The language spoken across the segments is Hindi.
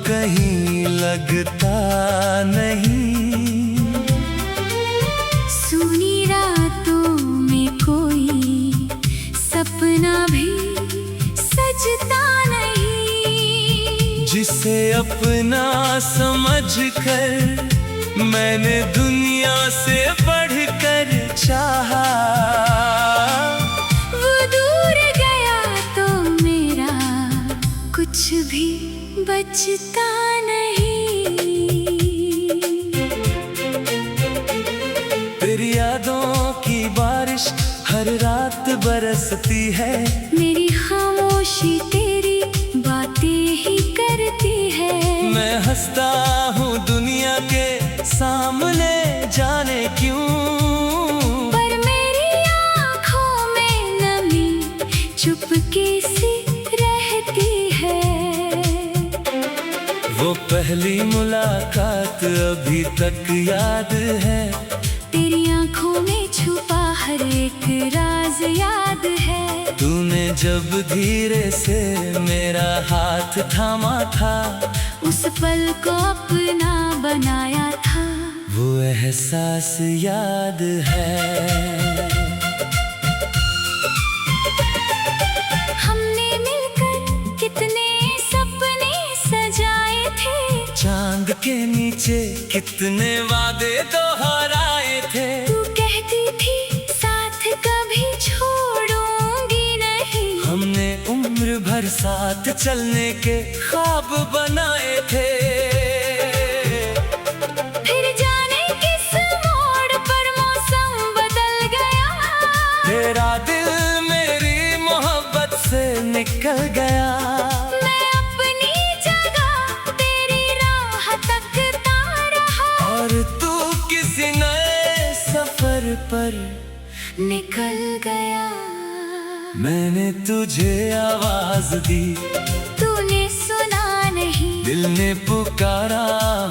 कहीं लगता नहीं। सुनी रातों में कोई सपना भी सजता नहीं। जिसे अपना समझकर मैंने दुनिया से बढ़कर चाहा, वो दूर गया तो मेरा कुछ भी बचता नहीं। तेरी यादों की बारिश हर रात बरसती है। मेरी खामोशी तेरी बातें ही करती है। मैं हंसता हूँ दुनिया के सामने जाने क्यों, पर मेरी आँखों में नमी चुपके से रहती है। वो पहली मुलाकात अभी तक याद है। तेरी आँखों में छुपा हर एक राज याद है। तूने जब धीरे से मेरा हाथ थामा था, उस पल को अपना बनाया था। वो एहसास याद है। हमने मिलकर कितने सपने सजाए थे। चांद के नीचे कितने वादे दोहराए थे। तू कहती थी साथ कभी छोड़ूंगी नहीं। हमने उम्र भर साथ चलने के ख्वाब बनाए थे। फिर जाने किस मोड़ पर मौसम बदल गया। तेरा दिल मेरी मोहब्बत से निकल गया। मैं अपनी जगह तेरी राह तकता रहा। और तू किसी नए सफर पर निकल गया। मैंने तुझे आवाज दी, तूने सुना नहीं। दिल ने पुकारा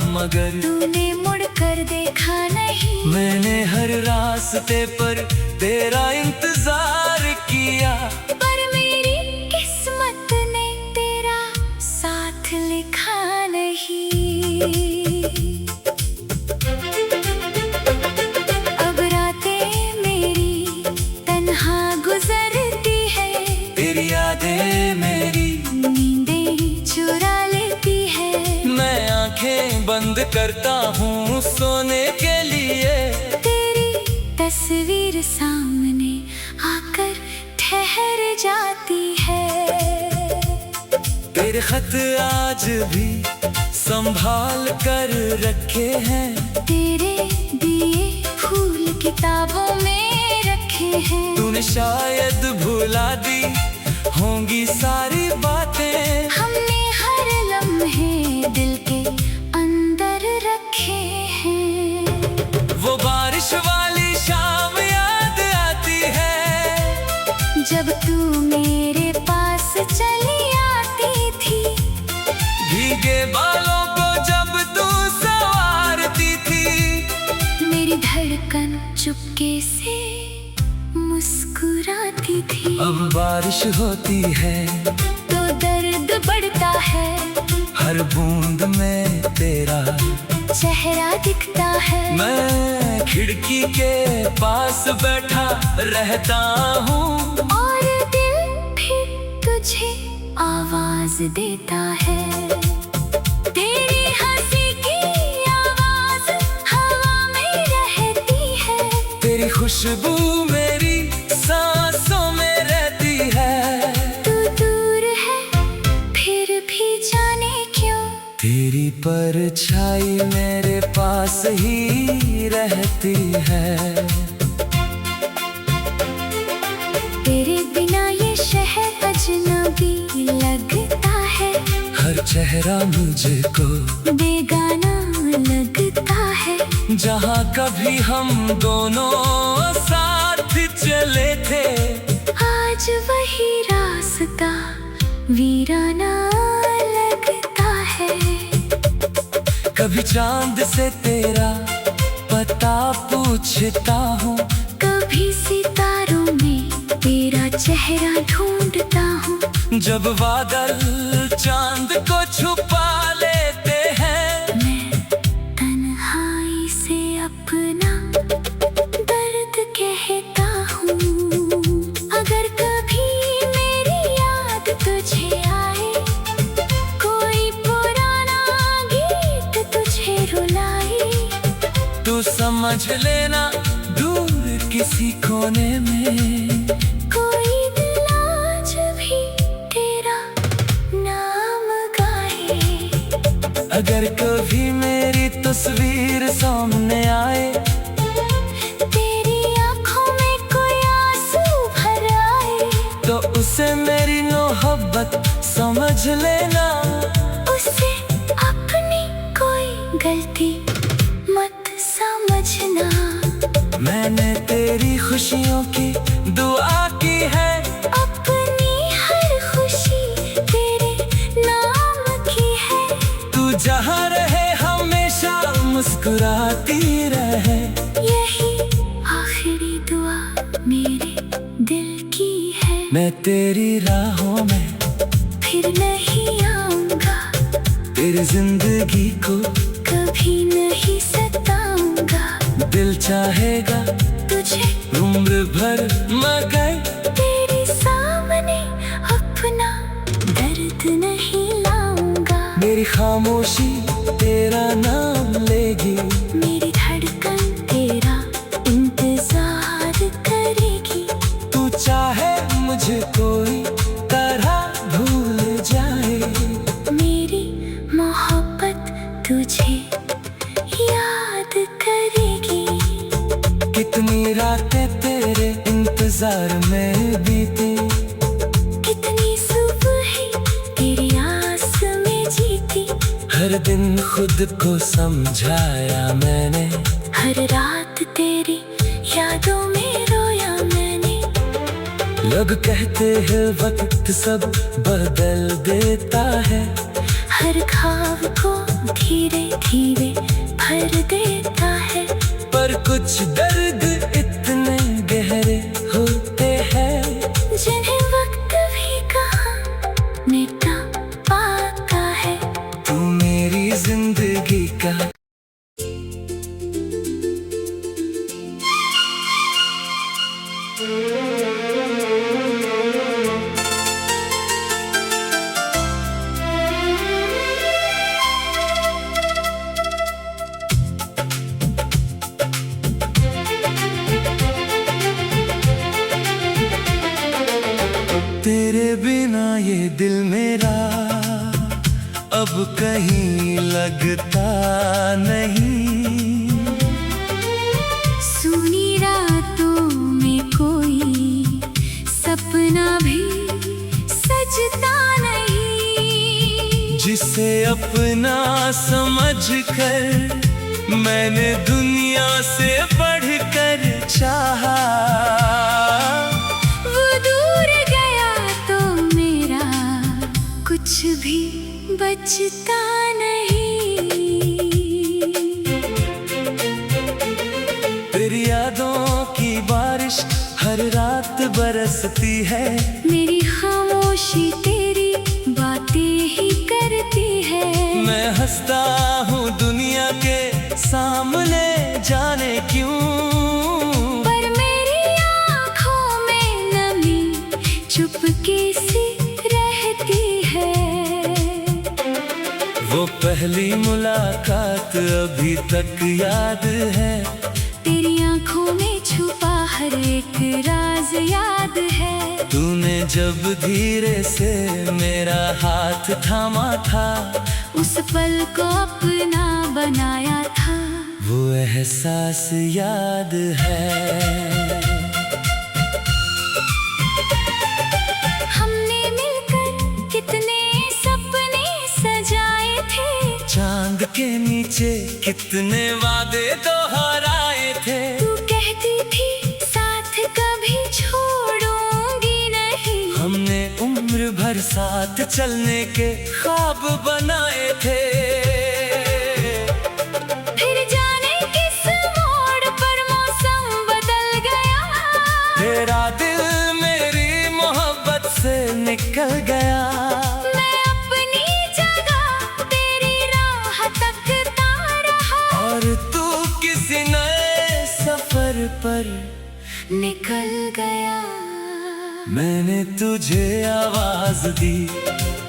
मगर तूने मुड़कर देखा नहीं। मैंने हर रास्ते पर तेरा इंतजार किया। पर मेरी किस्मत ने तेरा साथ लिखा नहीं। अब रातें मेरी तन्हा गुजरती है। तेरी यादें मेरी नींदें चुरा लेती है। मैं आंखें बंद करता हूँ सोने के लिए। तेरी तस्वीर सामने आकर ठहर जाती है। तेरे खत आज भी संभाल कर रखे हैं। तेरे दिए फूल किताबों में रखे हैं। तूने शायद भुला दी होंगी सारी बातें। हमने हर लम्हे दिल के अंदर रखे हैं। वो बारिश वाली शाम याद आती है। जब तू मेरे पास चली आती थी। भीगे बालों को जब तू संवारती थी। मेरी धड़कन चुपके से मुस्कुराती थी। अब बारिश होती है तो दर्द बढ़ता है। हर बूंद में तेरा चेहरा दिखता है। मैं खिड़की के पास बैठा रहता हूँ। और दिल फिर तुझे आवाज देता है। तेरी हंसी की आवाज हवा में रहती है। तेरी खुशबू मेरी सांसों में रहती है। तू दूर है फिर भी जाने क्यों। तेरी परछाई मेरे पास ही रहती है। तेरे बिना ये शहर अजनबी लगता है। हर चेहरा मुझको बेगाना लगता है। जहाँ कभी हम दोनों साथ चले थे। आज वही रास्ता वीराना लगता है। कभी चांद से तेरा पता पूछता हूँ। कभी सितारों में तेरा चेहरा ढूंढता हूँ। जब बादल चांद को छुपा ले तू समझ लेना दूर किसी कोने में कोई दिल आज भी तेरा नाम गाए। अगर कभी मेरी तस्वीर सामने आए, तेरी आंखों में कोई आंसू भर आए, तो उसे मेरी मोहब्बत समझ लेना। उसे अपनी कोई गलती मत समझना। मैंने तेरी खुशियों की दुआ की है, अपनी हर खुशी तेरे नाम की है। तू जहाँ रहे हमेशा मुस्कुराती रहे। यही आखिरी दुआ मेरे दिल की है। मैं तेरी राहों में फिर नहीं आऊंगा, तेरी जिंदगी को कभी नहीं सताऊंगा। दिल चाहेगा तुझे उम्र भर मगर तेरे सामने अपना दर्द नहीं लाऊंगा। मेरी खामोशी तेरा नाम लेगी, मेरी धड़कन तेरा इंतजार करेगी। तू चाहे मुझे कोई तरह भूल जाए, मेरी मोहब्बत तुझे याद करेगी। कितनी रातें तेरे इंतजार में बीती, कितनी सुबह तेरी आस में जीती। हर दिन खुद को समझाया मैंने, हर रात तेरी यादों में रोया मैंने। लोग कहते हैं वक्त सब बदल देता है, हर घाव को धीरे धीरे भर देता है। पर कुछ दर्द इतने गहरे होते हैं, जिन्हें वक्त भी कहाँ मिटा पाता है। तू मेरी जिंदगी का तेरे बिना ये दिल मेरा अब कहीं लगता नहीं। सुनी रातों में कोई सपना भी सजता नहीं। जिसे अपना समझकर मैंने दुनिया से बढ़कर चाहा, वो दूर गया तो मेरा कुछ भी बचता नहीं। तेरी यादों की बारिश हर रात बरसती है, मेरी खामोशी तेरी बातें ही करती है। मैं हंसता हूँ दुनिया के सामने जाने क्यों, पर मेरी आँखों में नमी चुपके से रहती है। वो पहली मुलाकात अभी तक याद है, तेरी आँखों में छुपा हर एक राज याद है। तूने जब धीरे से मेरा हाथ थामा था, उस पल को अपना बनाया था। वो एहसास याद है। हमने मिलकर कितने सपने सजाए थे, चांद के नीचे कितने वादे दोहराए थे। तू कहती थी साथ कभी छोड़ूंगी नहीं। हमने उम्र भर साथ चलने के ख्वाब बनाए थे। फिर जाने किस मोड़ पर मौसम बदल गया। तेरा दिल मेरी मोहब्बत से निकल गया। मैं अपनी जगह तेरी राह तकता रहा, और तू किसी नए सफर पर निकल गया। मैंने तुझे आवाज दी,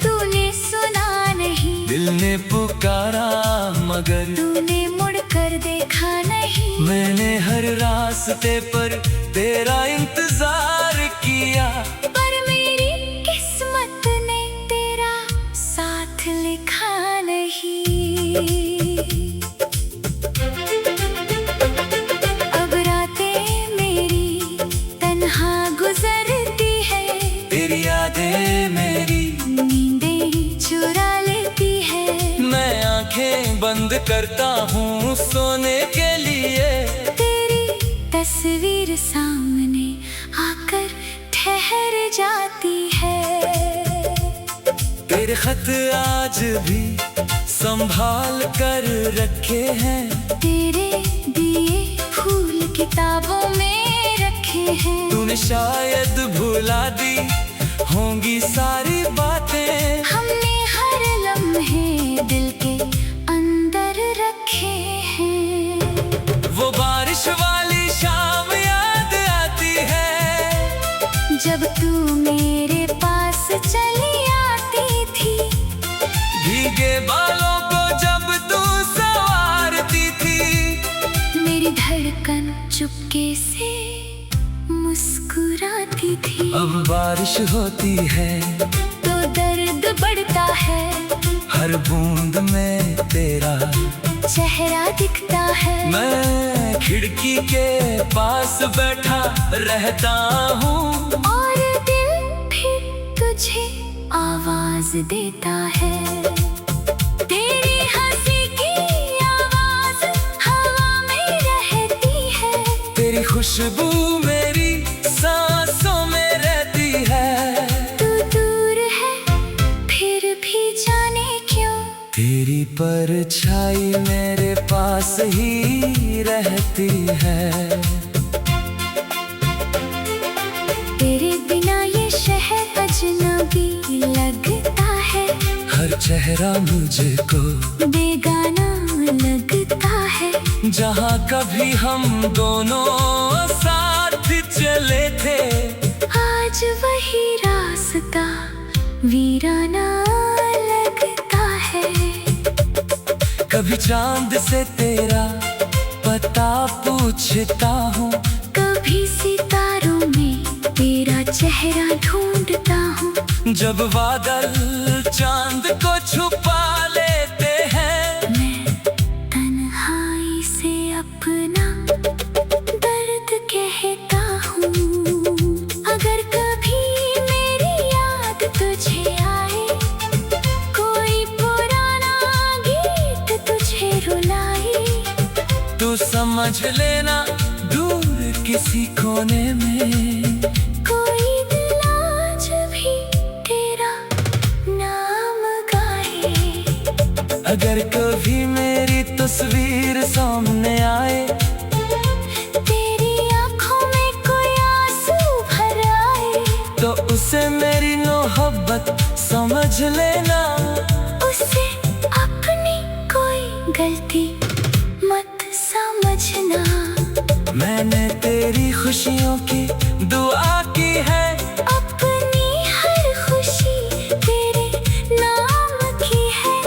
तूने सुना नहीं। दिल ने पुकारा मगर तूने मुड़ कर देखा नहीं। रास्ते पर तेरा इंतजार किया, पर मेरी किस्मत ने तेरा साथ लिखा नहीं। अब रातें मेरी तन्हा गुजरती है, तेरी यादें मेरी नींदें चुरा लेती है। मैं आंखें बंद करता हूँ सोने के लिए, तेरी तस्वीर सामने आकर ठहर जाती है। तेरे खत आज भी संभाल कर रखे हैं, तेरे दिए फूल किताबों में रखे हैं। तूने शायद भुला दी होंगी सारी बातें, हमने हर लम्हे दिल के अंदर रखे हैं। वो बारिश वाली शाम याद आती है, जब तू मेरे पास चली आती थी, भीगे बालों को जब तू संवारती थी। मेरी धड़कन चुपके से मुस्कुराती थी। अब बारिश होती है तो दर्द बढ़ता है, हर बूंद में तेरा चेहरा दिखता है। मैं खिड़की के पास बैठा रहता हूँ, और दिल फिर तुझे आवाज देता है। तेरी हंसी की आवाज हवा में रहती है, तेरी खुशबू मेरी सांसों में रहती है। तू दूर है फिर भी जाने क्यों, तेरी परछाई मेरे पास ही रहती है। तेरे बिना ये शहर अजनबी लगता है, हर चेहरा मुझको बेगाना लगता है। जहाँ कभी हम दोनों साथ चले थे, आज वही रास्ता वीराना लगता है। कभी चांद से तेरा पता पूछता हूँ, कभी सितारों में तेरा चेहरा ढूंढता हूँ। जब बादल चांद को छुपा लेते हैं, मैं तन्हाई से अपना दर्द कहता हूँ। अगर कभी मेरी याद तुझे आए, कोई पुराना गीत तुझे रुलाए, तू समझ लेना दूर किसी कोने में कोई दिल आज भी तेरा नाम गाए। अगर कभी मेरी तस्वीर सामने आए, तेरी आंखों में कोई आंसू भर आए, तो उसे मेरी मोहब्बत समझ लेना। उसे अपनी कोई गलती मत समझना। मैंने तेरी खुशियों की दुआ की है, अपनी हर खुशी तेरे नाम की है।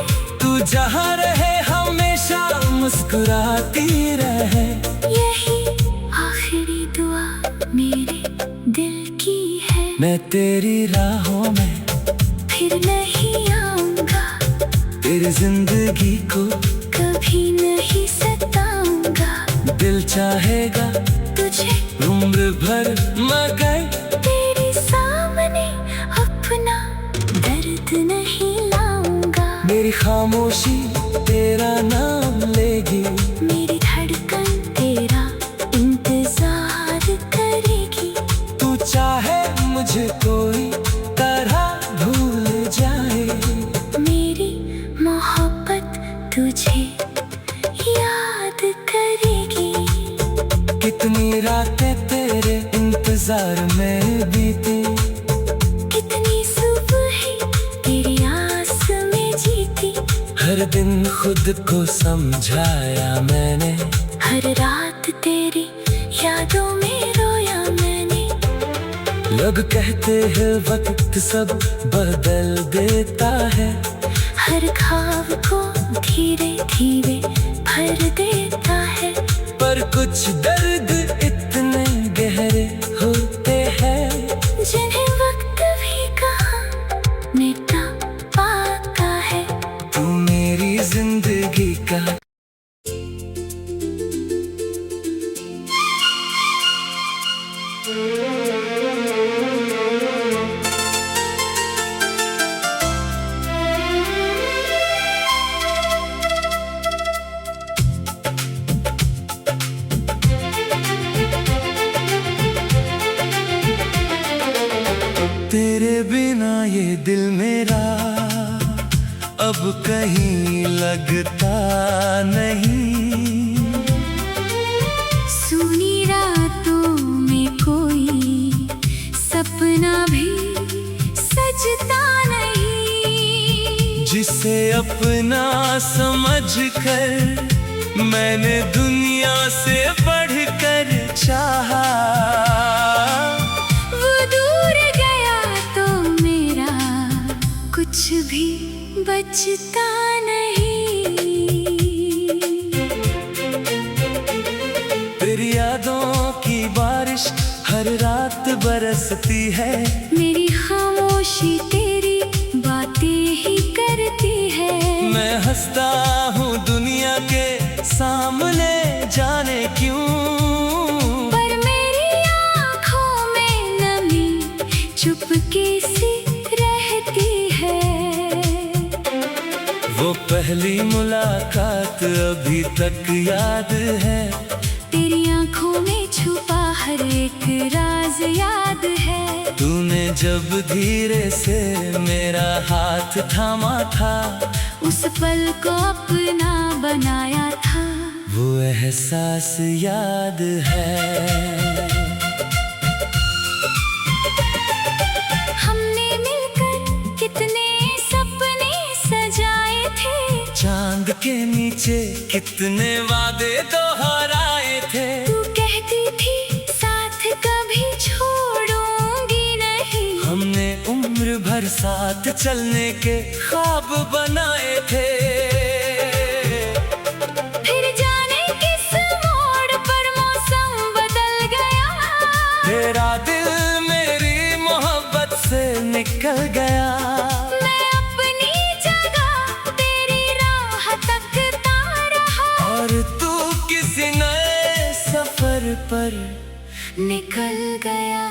तू जहाँ रहे हमेशा मुस्कुराती रहे। यही आखिरी दुआ मेरे दिल की है। मैं तेरी राहों में फिर नहीं आऊंगा, तेरी जिंदगी को कभी नहीं सताऊंगा। दिल चाहेगा तुझे उम्र भर मगर तेरे सामने अपना दर्द नहीं लाऊंगा। मेरी खामोशी तेरा नाम लेगी, मेरी धड़कन तेरा इंतजार करेगी। तू चाहे मुझे कोई तरह भूल जाए, मेरी मोहब्बत तुझे याद करेगी। कितनी रातें तेरे इंतजार में बीती, कितनी सुबह तेरी आस में जीती। हर दिन खुद को समझाया मैंने, हर रात तेरी यादों में रोया मैंने। लोग कहते हैं वक्त सब बदल देता है, हर ख्वाब को धीरे धीरे भर देता है। पर पर कुछ दर्द इतने गहरे होते हैं जिन्हें वक्त भी कहाँ मिटा पाता है। तू मेरी जिंदगी का तेरे बिना ये दिल मेरा अब कहीं लगता नहीं। सुनी रातों में कोई सपना भी सजता नहीं। जिसे अपना समझकर मैंने दुनिया से बढ़कर चाहा, वो दूर गया तो मेरा कुछ भी बचता नहीं। तेरी यादों की बारिश हर रात बरसती है। मेरी खामोशी तेरी बातें ही करती है। मैं हंसता हूँ दुनिया के सामने जाने क्यों, पर मेरी आँखों में नमी चुपके से रहती है। वो पहली मुलाकात अभी तक याद है। तेरी आँखों में छुपा हर एक राज याद है। तूने जब धीरे से मेरा हाथ थामा था, उस पल को अपना बनाया था। वो एहसास याद है। हमने मिलकर कितने सपने सजाए थे। चांद के नीचे कितने वादे दोहराए थे। तू कहती थी साथ कभी छोड़ूंगी नहीं। हमने उम्र भर साथ चलने के ख्वाब बनाए थे। फिर जाने किस मोड़ पर मौसम बदल गया। तेरा दिल मेरी मोहब्बत से निकल गया। मैं अपनी जगह तेरी राह तकता रहा। और तू किसी नए सफर पर निकल गया।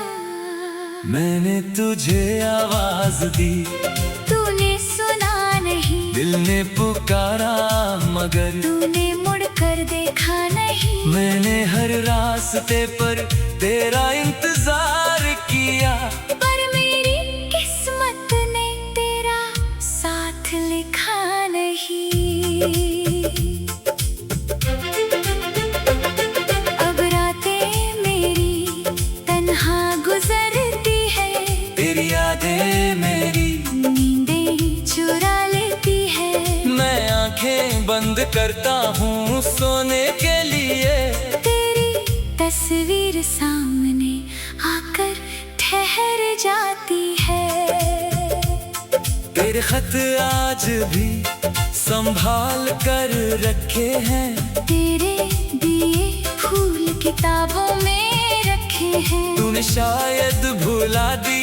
मैंने तुझे आवाज दी, तूने सुना नहीं। दिल ने पुकारा मगर तूने मुड़कर देखा नहीं। मैंने हर रास्ते पर तेरा इंतजार किया। पर मेरी किस्मत ने तेरा साथ लिखा नहीं। अब रातें मेरी तन्हा गुजरती है। तेरी यादें मेरी नींदें चुरा लेती है। मैं आंखें बंद करता हूँ सोने के लिए। तेरी तस्वीर सामने आकर ठहर जाती है। तेरे खत आज भी संभाल कर रखे हैं। तेरे दिए फूल किताबों में रखे हैं। तूने शायद भुला दी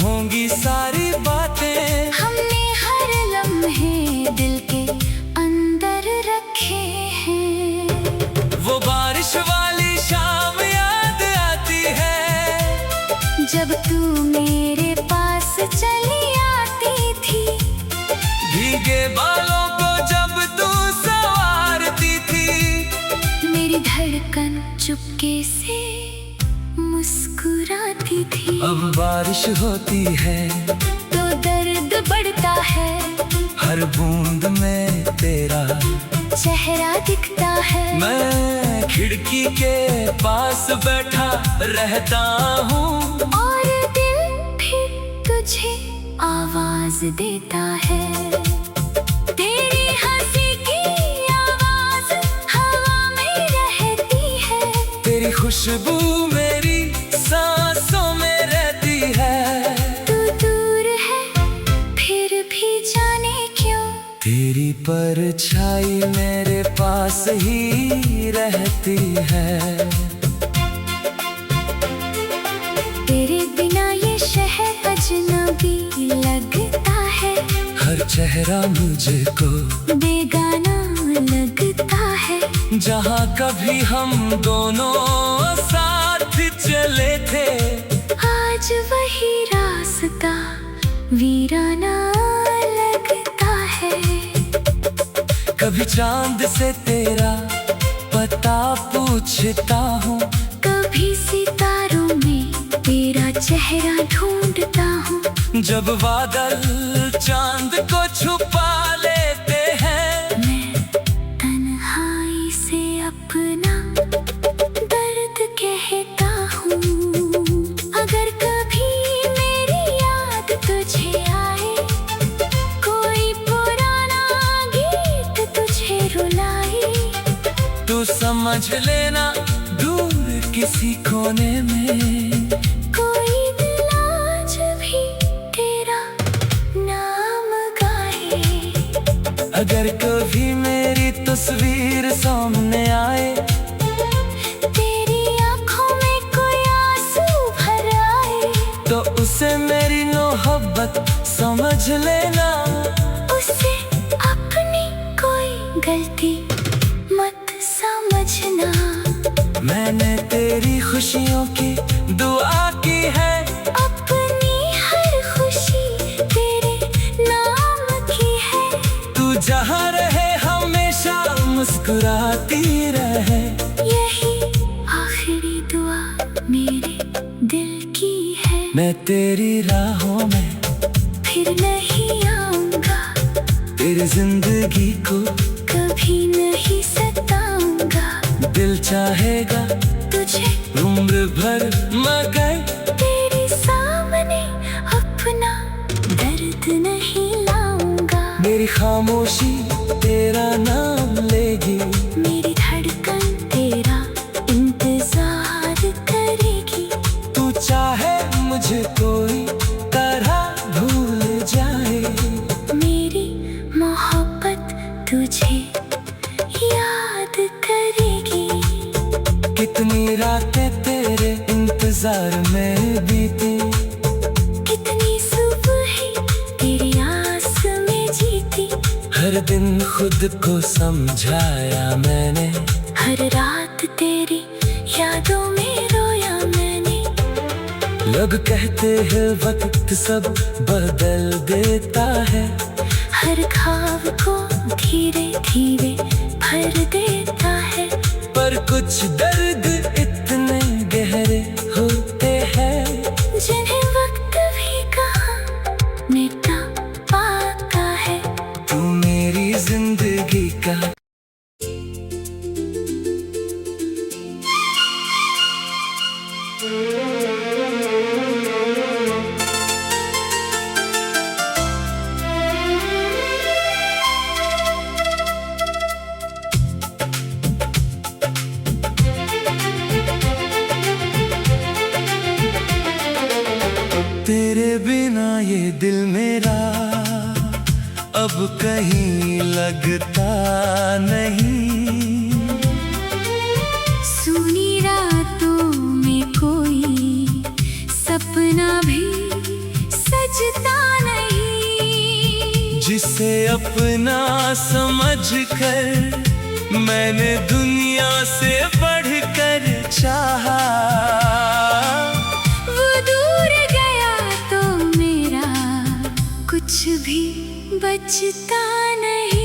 होंगी सारी बातें। हमने हर लम्हे दिल के अंदर रखे हैं। वो बारिश वाली शाम याद आती है जब तू मेरे पास चली आती थी। भीगे बालों को जब तू संवारती थी। मेरी धड़कन चुपके से मुस्कुराती थी। अब बारिश होती है तो दर्द बढ़ता है। हर बूंद में तेरा चेहरा दिखता है। मैं खिड़की के पास बैठा रहता हूँ। और दिल फिर तुझे आवाज देता है। तेरी हंसी की आवाज हवा में रहती है। तेरी खुशबू मेरी सांसों में रहती है। तू दूर है फिर भी जाने क्यों। तेरी परछाई मेरे पास ही रहती है। तेरे बिना ये शहर अजनबी लगता है, हर चेहरा मुझको बेगाना लगता है। जहाँ कभी हम दोनों साथ चले थे, आज वही रास्ता वीराना लगता है। कभी चांद से तेरा पता पूछता हूँ, कभी सितारों में तेरा चेहरा ढूंढता हूँ। जब बादल चांद को छुपा लेते हैं, मैं तन्हाई से अपना दर्द कहता हूँ। अगर कभी मेरी याद तुझे आए, कोई पुराना गीत तुझे रुलाए, तू समझ लेना दूर किसी कोने में कोई दिल आज भी तेरा नाम गाए। अगर कभी मेरी तस्वीर सामने आए, तेरी आँखों में कोई आंसू भर आए, तो उसे मेरी मोहब्बत समझ लेना। उसे अपनी कोई गलती मत समझना। मैंने तेरी खुशियों की दुआ की है, अपनी हर खुशी तेरे नाम की है। तू जहाँ रहे हमेशा मुस्कुराती रहे। यही आखिरी दुआ मेरे दिल की है। मैं तेरी राहों में फिर नहीं आऊंगा, तेरी जिंदगी को कभी नहीं सताऊंगा। दिल चाहेगा तुझे उम्र भर मगर तेरे सामने अपना दर्द नहीं लाऊंगा। मेरी खामोशी तेरा नाम लेगी, मेरी धड़कन तेरा इंतजार करेगी। तू चाहे मुझे कोई तरह भूल जाए, मेरी मोहब्बत तुझे याद करेगी। कितनी रातें तेरे इंतजार में बीती, कितनी सुबह तेरी आस में जीती। हर दिन खुद को समझाया मैंने, हर रात तेरी यादों में रोया मैंने। लोग कहते हैं वक्त सब बदल देता है, हर घाव को धीरे धीरे भर देता है। पर कुछ दर्द इतने गहरे होते हैं, जिन्हें वक्त भी कहाँ मिटा पाता है। तू मेरी जिंदगी का तेरे बिना ये दिल मेरा अब कहीं लगता नहीं। सुनी रातों में कोई सपना भी सजता नहीं। जिसे अपना समझकर मैंने दुनिया से बढ़कर चाहा, वो दूर गया तो मेरा कुछ भी बचता नहीं।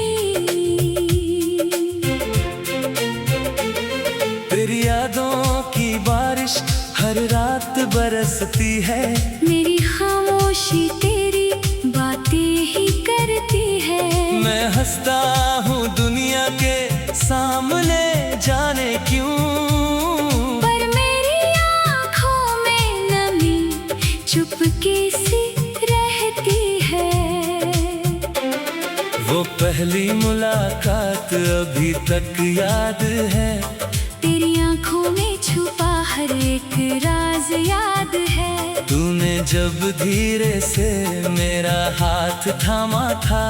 तेरी यादों की बारिश हर रात बरसती है, मेरी खामोशी तेरी बातें ही करती है। मैं हंसता हूँ दुनिया के सामने जाने क्यों, पर मेरी आँखों में नमी चुपके से रहती है। वो पहली मुलाकात अभी तक याद है, तेरी आँखों में छुपा हर एक राज याद है। तूने जब धीरे से मेरा हाथ थामा था,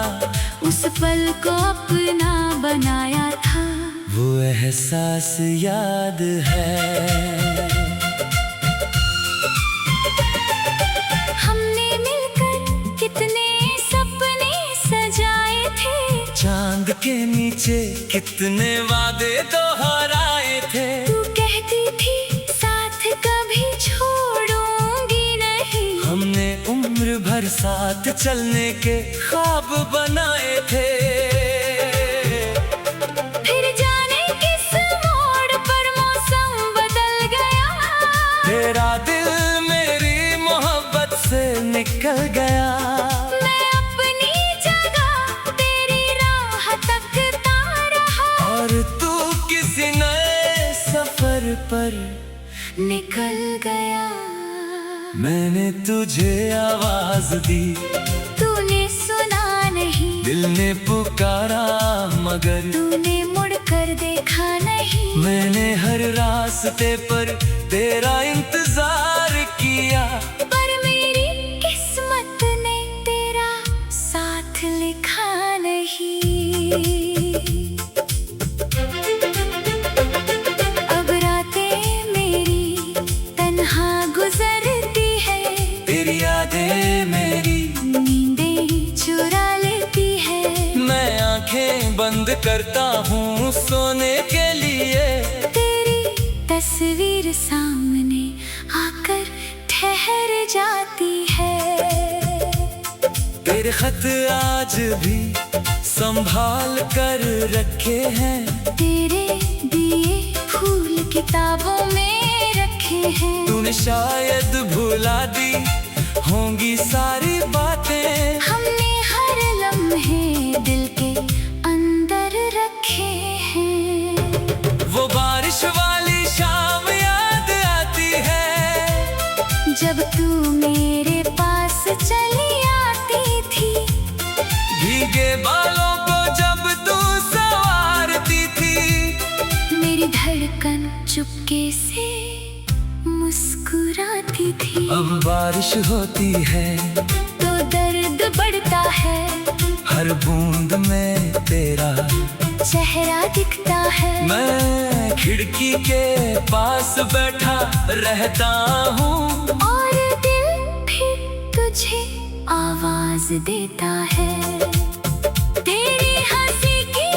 उस पल को अपना बनाया था। वो एहसास याद है। हमने मिलकर कितने सपने सजाए थे, चांद के नीचे कितने वादे दोहराए थे। तू कहती थी साथ कभी छोड़ूंगी नहीं, हमने उम्र भर साथ चलने के ख्वाब बनाए थे। फिर जाने किस मोड़ पर मौसम बदल गया, तेरा दिल मेरी मोहब्बत से निकल गया। मैं अपनी जगह तेरी राह तकता रहा, और तू किसी नए सफर पर निकल गया। मैंने तुझे आवाज दी, तूने सुना नहीं, दिल ने पुकारा मगर तूने मुड़कर देखा नहीं। मैंने हर रास्ते पर तेरा इंतजार किया, पर मेरी किस्मत ने तेरा साथ लिखा नहीं। अब रातें मेरी तन्हा गुजरती है, तेरी यादें मेरी नींदें चुरा लेती है। मैं आंखें बंद करता हूँ सोने के लिए। तेरी तस्वीर सामने आकर ठहर जाती है, तेरे खत आज भी संभाल कर रखे हैं। तेरे दिए फूल किताबों में रखे हैं। तूने शायद भुला दी होंगी सारी बातें, हमने हर लम्हे दिल के अंदर रखे हैं। वो बारिश वाली शाम याद आती है, जब तू मेरे पास चली आती थी, भीगे बालों को जब तू संवारती थी। मेरी धड़कन चुपके से मुस्कुराती थी। अब बारिश होती है तो दर्द बढ़ता है, हर बूंद में तेरा चेहरा दिखता है। मैं खिड़की के पास बैठा रहता हूँ, और दिल फिर तुझे आवाज देता है। तेरी हंसी की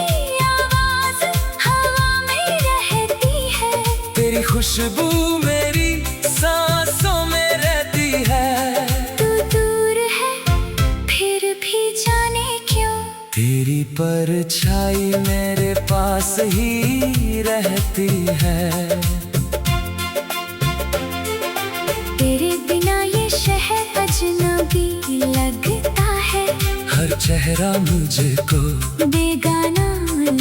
आवाज हवा में रहती है, तेरी खुशबू मेरी सांसों में रहती है। तू दूर है फिर भी जाने क्यों, तेरी परछाई मेरे पास ही रहती है। तेरे बिना ये शहर अजनबी लगता है, हर चेहरा मुझको बेगाना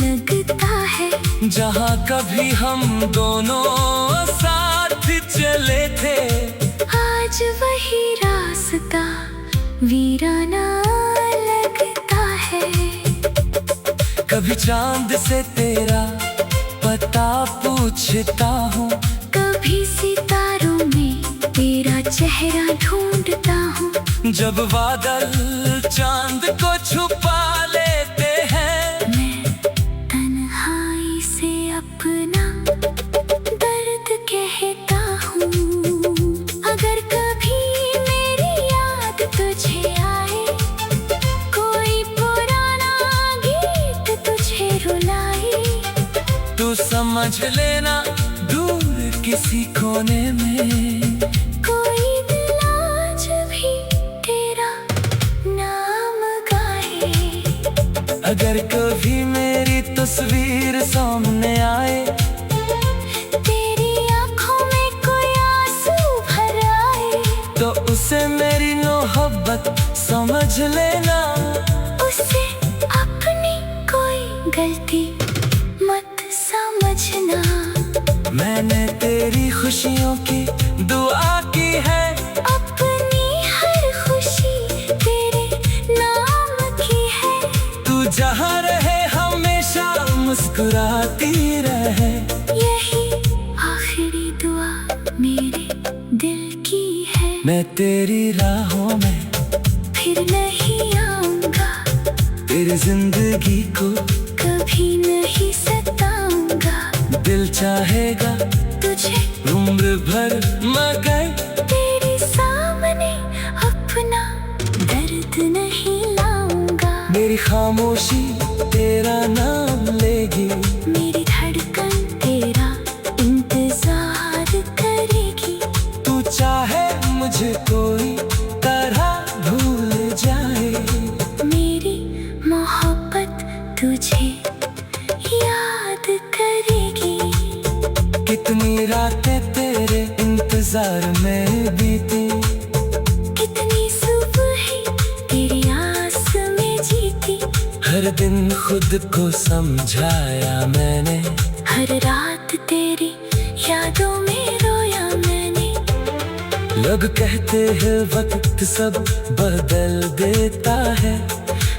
लगता है। जहाँ कभी हम दोनों साथ चले थे, आज वही रास्ता वीराना लगता है। कभी चांद से तेरा पता पूछता हूँ, कभी सितारों में तेरा चेहरा ढूंढता हूँ। जब बादल चांद को छुपा लेते हैं, मैं तन्हाई से अपना दर्द कहता हूँ। अगर कभी मेरी याद तुझे आए, कोई पुराना गीत तुझे रुलाए, तू समझ लेना दूर किसी कोने में कोई दिल आज भी तेरा नाम गाए। अगर कभी मेरी तस्वीर सामने आए, तेरी आंखों में कोई आंसू भर आए, तो उसे मेरी मोहब्बत समझ लेना। उसे अपनी कोई गलती मत समझना। मैंने तेरी खुशियों की दुआ की है, अपनी हर खुशी तेरे नाम की है। तू जहाँ रहे हमेशा मुस्कुराती रहे। यही आखिरी दुआ मेरे दिल की है। मैं तेरी राहों में फिर नहीं आऊंगा, तेरी जिंदगी को कभी नहीं सताऊंगा। दिल चाहेगा तुझे उम्र भर, मगर तेरे सामने अपना दर्द नहीं लाऊंगा। मेरी खामोशी तेरा नाम लेगी, मेरी धड़कन तेरा इंतजार करेगी। तू चाहे मुझे कोई तरह भूल जाए, मेरी मोहब्बत तुझे याद करेगी। कितनी रातें तेरे इंतजार में बीती, कितनी सुबह तेरी आस में जीती। हर दिन खुद को समझाया मैंने, हर रात तेरी यादों में रोया मैंने। लोग कहते हैं वक्त सब बदल देता है,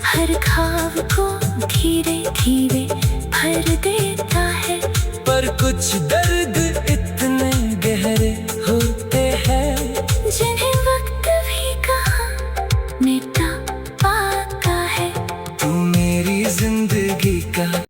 हर घाव को धीरे धीरे भर देता है। पर कुछ